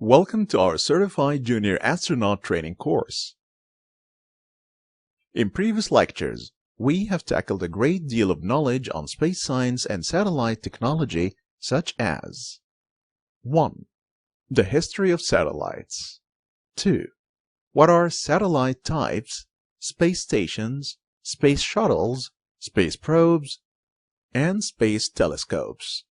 Welcome to our Certified Junior Astronaut Training course. In previous lectures, we have tackled a great deal of knowledge on space science and satellite technology such as 1. The history of satellites. 2. What are satellite types, space stations, space shuttles, space probes, and space telescopes?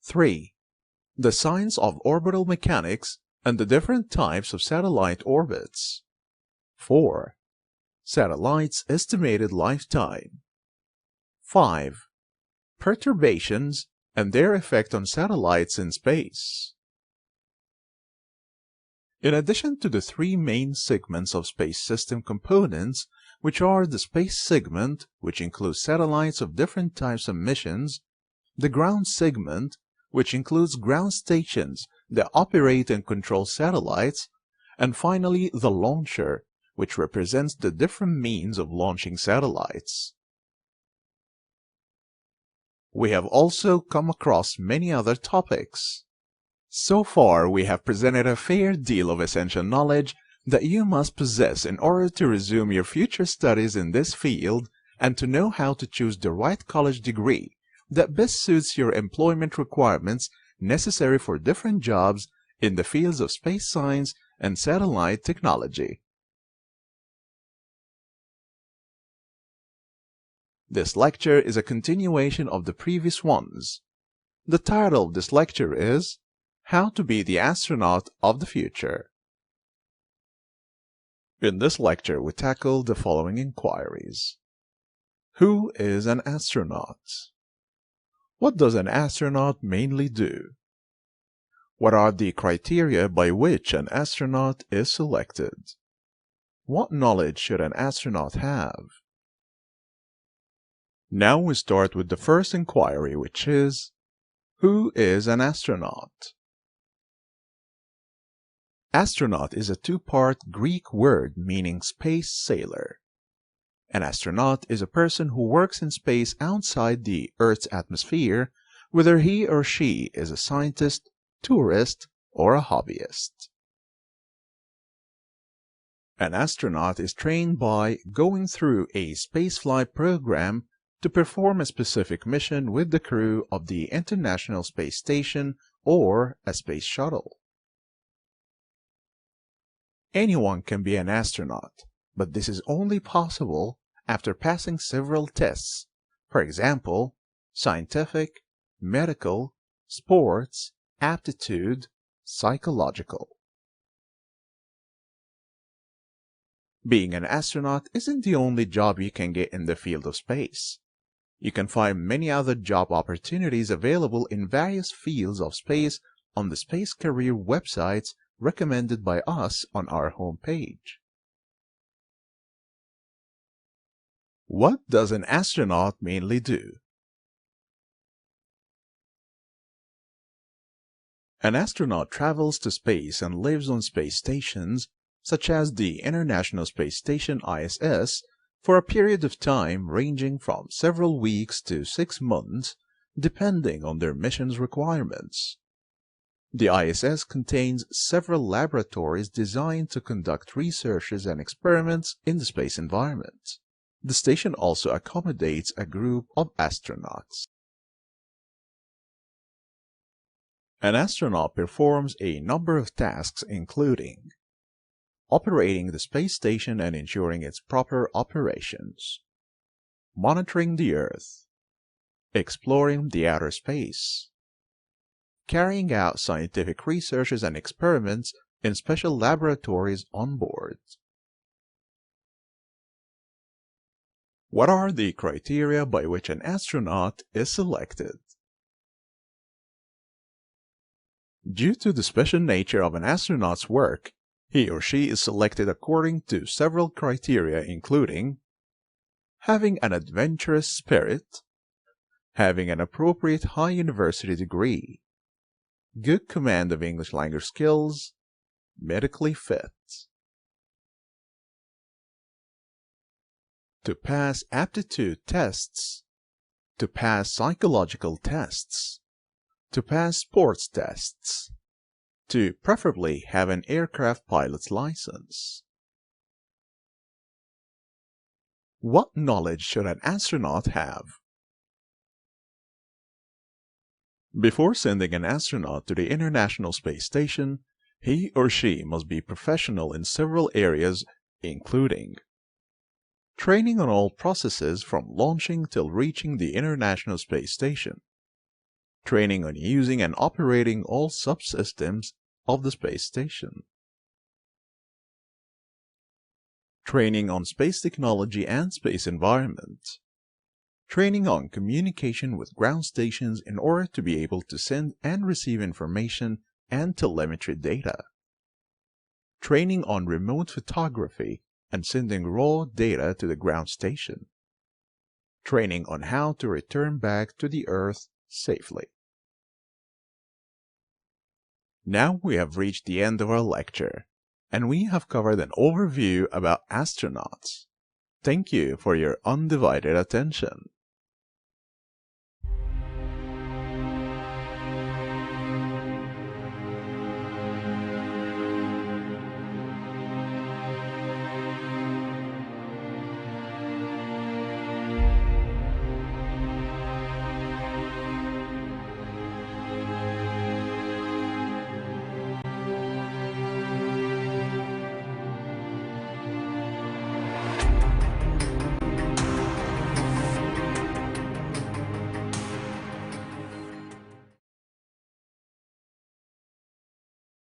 3. The science of orbital mechanics and the different types of satellite orbits. 4. Satellites' estimated lifetime. 5. Perturbations and their effect on satellites in space. In addition to the three main segments of space system components, which are the space segment, which includes satellites of different types of missions, the ground segment, which includes ground stations that operate and control satellites, and finally the launcher, which represents the different means of launching satellites. We have also come across many other topics. So far, we have presented a fair deal of essential knowledge that you must possess in order to resume your future studies in this field and to know how to choose the right college degree that best suits your employment requirements necessary for different jobs in the fields of space science and satellite technology. This lecture is a continuation of the previous ones. The title of this lecture is How to be the Astronaut of the Future. In this lecture, we tackle the following inquiries. Who is an astronaut? What does an astronaut mainly do? What are the criteria by which an astronaut is selected? What knowledge should an astronaut have? Now we start with the first inquiry, which is, who is an astronaut? Astronaut is a two-part Greek word meaning space sailor. An astronaut is a person who works in space outside the Earth's atmosphere, whether he or she is a scientist, tourist, or a hobbyist. An astronaut is trained by going through a spaceflight program to perform a specific mission with the crew of the International Space Station or a space shuttle. Anyone can be an astronaut, but this is only possible after passing several tests, for example, scientific, medical, sports, aptitude, psychological. Being an astronaut isn't the only job you can get in the field of space. You can find many other job opportunities available in various fields of space on the space career websites recommended by us on our homepage. What does an astronaut mainly do? An astronaut travels to space and lives on space stations, such as the International Space Station ISS, for a period of time ranging from several weeks to 6 months, depending on their mission's requirements. The ISS contains several laboratories designed to conduct researches and experiments in the space environment. The station also accommodates a group of astronauts. An astronaut performs a number of tasks including operating the space station and ensuring its proper operations, monitoring the Earth, exploring the outer space, carrying out scientific researches and experiments in special laboratories on board. What are the criteria by which an astronaut is selected? Due to the special nature of an astronaut's work, he or she is selected according to several criteria including having an adventurous spirit, having an appropriate high university degree, good command of English language skills, medically fit. To pass aptitude tests, to pass psychological tests, to pass sports tests, to preferably have an aircraft pilot's license. What knowledge should an astronaut have? Before sending an astronaut to the International Space Station, he or she must be professional in several areas, including training on all processes from launching till reaching the International Space Station, training on using and operating all subsystems of the space station, training on space technology and space environment, training on communication with ground stations in order to be able to send and receive information and telemetry data, training on remote photography and sending raw data to the ground station, training on how to return back to the Earth safely. Now we have reached the end of our lecture, and we have covered an overview about astronauts. Thank you for your undivided attention.